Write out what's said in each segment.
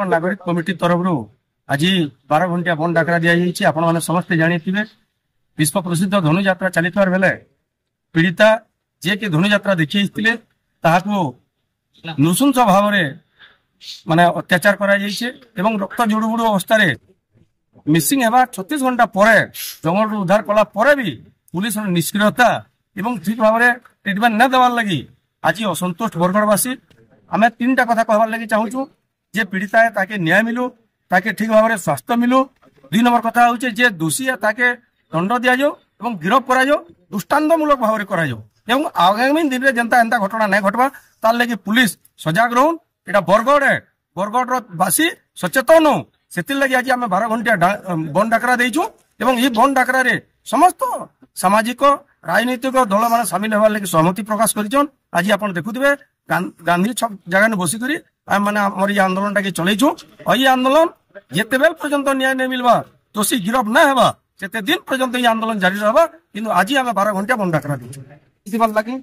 नागरिक कमिटी तरफ आज 12 घंटिया बंद डाकरा दि जाइए। आपण मैंने समस्ते जानी विश्व प्रसिद्ध धनु यात्रा चली बेले पीड़िता जे कि धनु यात्रा देखी नृशंस भाव माने अत्याचार करा रक्त जुड़ुबुड़ू अवस्था मिसिंग है 36 घंटा पर जंगल उद्धार कला भी पुलिस निष्क्रियता एवं ठीक भाव में ट्रिटमेंट न देवार लगी आज असंतुष्ट बरगढ़वासी आम 3टा कथा कहबार लगी चाहूँ जे पीड़िता है ताके न्याय मिलू ताके ठीक भाव में स्वास्थ्य मिलू। 2 नंबर कथा हूँ जे दोषी है ताके दंड दि जाओ और गिरफ करा दृष्टान्तमूलक भाव में करा एवं आगामी दिन में जनता एंता घटना नहीं घटवा तार लगी पुलिस सजग रोन। यहाँ बरगढ़ है बरगढ़वासी सचेतन हो से लगी आज आम 12 घंटिया बंद डाकरा देचु एवं ये बंद डाकरा समस्त सामाजिक राजनीतिक दल मान सामिल होवार लगी सहमति प्रकाश कर। आज आप देखुए गांधी छक जगह बसिक मैंने आम ये आंदोलन टाके चलैचु और ये आंदोलन जिते बेल पर्यंत न्याय नहीं मिलवा दोषी गिरफ न होगा से दिन पर्यंत ये आंदोलन जारी रहा किंतु आज आम 12 घंटिया बंद डाकरा देचु लगी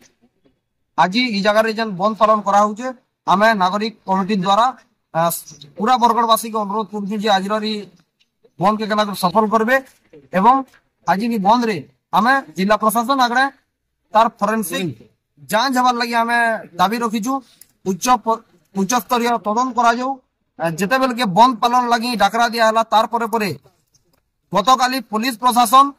आज ये जगह जेन बंद पालन करा आम नागरिक कमिटी द्वारा पूरा बरगढ़वासी को अनुरोध कर आज बंद के सफल करबे एवं आज भी बंद रे आम जिला प्रशासन आगे तार फरेन्सिक जांच हबार लगी आम दाबी रखीचु उच्च स्तरीय तदन करा जिते बेल के बंद पालन लगी डाकरा दिया तार परे परे गतकाली पुलिस प्रशासन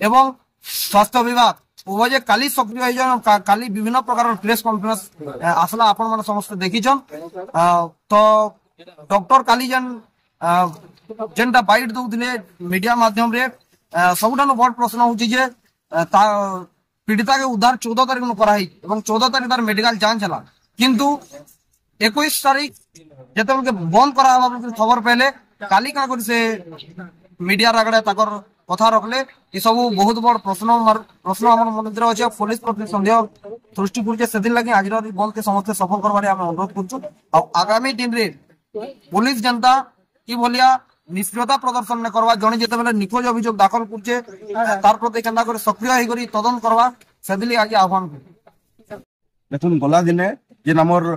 एवं स्वास्थ्य विभाग उभय काली सक्रिय काली विभिन्न प्रकार प्रेस कॉन्फ्रेंस आसला आपण माने समस्त देखिछन तो डॉक्टर काली जेनटा बाइट दउथिले मीडिया माध्यम रे सबुठानु बड़ प्रश्न होची जे पीड़िता के उद्धार 14 तारीख में कराई एवं 14 तारीख तार मेडिकल जांच हला किंतु 21 तारीख जेते के बंद करा खबर पहले काली का से मीडिया आगे ताकर कथा रखले ये सब बहुत बड़ प्रश्न आम मन अच्छे पुलिस प्रति सन्देह सृष्टि कर लगे आज बंद के समस्त सफल करवार अनुरोध कर आगामी दिन रे पुलिस जनता कि भलिया निष्क्रियता प्रदर्शन न करवा जड़े जिते बेले निखोज अभियोग दाखल करछे तार प्रति केनता करे सक्रिय होई करी तदन करवा सेदिली आज आह्वान देखुन गला दिने जे हमर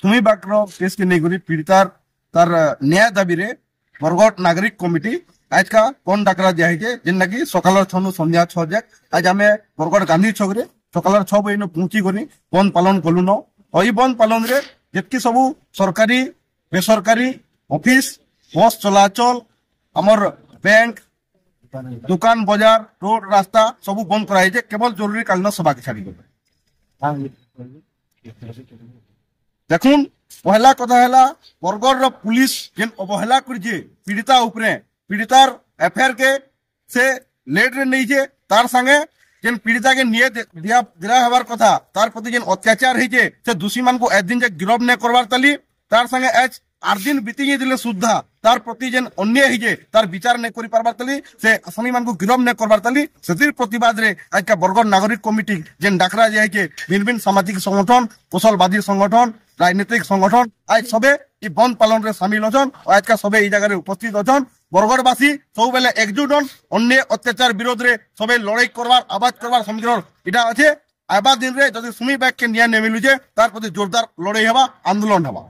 सुमी बाकर केस के नै करी पीड़ितार तार न्याय दाबी रे बरगढ़ नागरिक कमिटी आज का बंद डाकरा दिया है जेनटा कि सकाल 6 संध्या 6 जाक आज आम बरगढ़ गांधी छक रे सकाल 6 बजे पहुंची करी बंद पालन कलुन और ये बंद पालन रे जितकी सब सरकारी बेसरकारी ऑफिस बस चलाचल आमर बैंक दुकान बाजार रोड रास्ता सब बंद कराई केवल जरूरी कालीन सभा के छाड़ी देखुन पहला कथा है बरगढ़ पुलिस जेन अवहेला कर पीड़िता उपरे पीड़ितार एफआईआर के से लेट रे नहीं छे तार संगे जेन पीड़िता के निये दिला हबार कथा तार प्रति जेन अत्याचार होइछे से दोषी मान को एक दिन जे गिरफ ने करवार तली तार संगे आज 8 दिन बीती दिले सुद्धा तार प्रति जेन अन्याय होइछे तार विचार ने करि पारबार तली से आसामी मान को गिरफ ने करवार तली सेतिर प्रतिवाद रे आज का बरगढ़ नागरिक कमिटी जेन डाकरा जाय के भिन्न सामाजिक संगठन कौशलवादी संगठन राजनीतिक संगठन आज सबे ई बंद पालन रे शामिल अछन और आज का सबे ई जगह उपस्थित अछन बरगढ़वासी सब बेले एकजुट हन अन्य अत्याचार विरोध रे सबे लड़ाई करवार आवाज करवार समीकरण इटा अच्छे आबा दिन रे जदि सुमी बैग के न्याय नहीं मिलुचे तार प्रति जोरदार लड़ाई हवा आंदोलन हवा।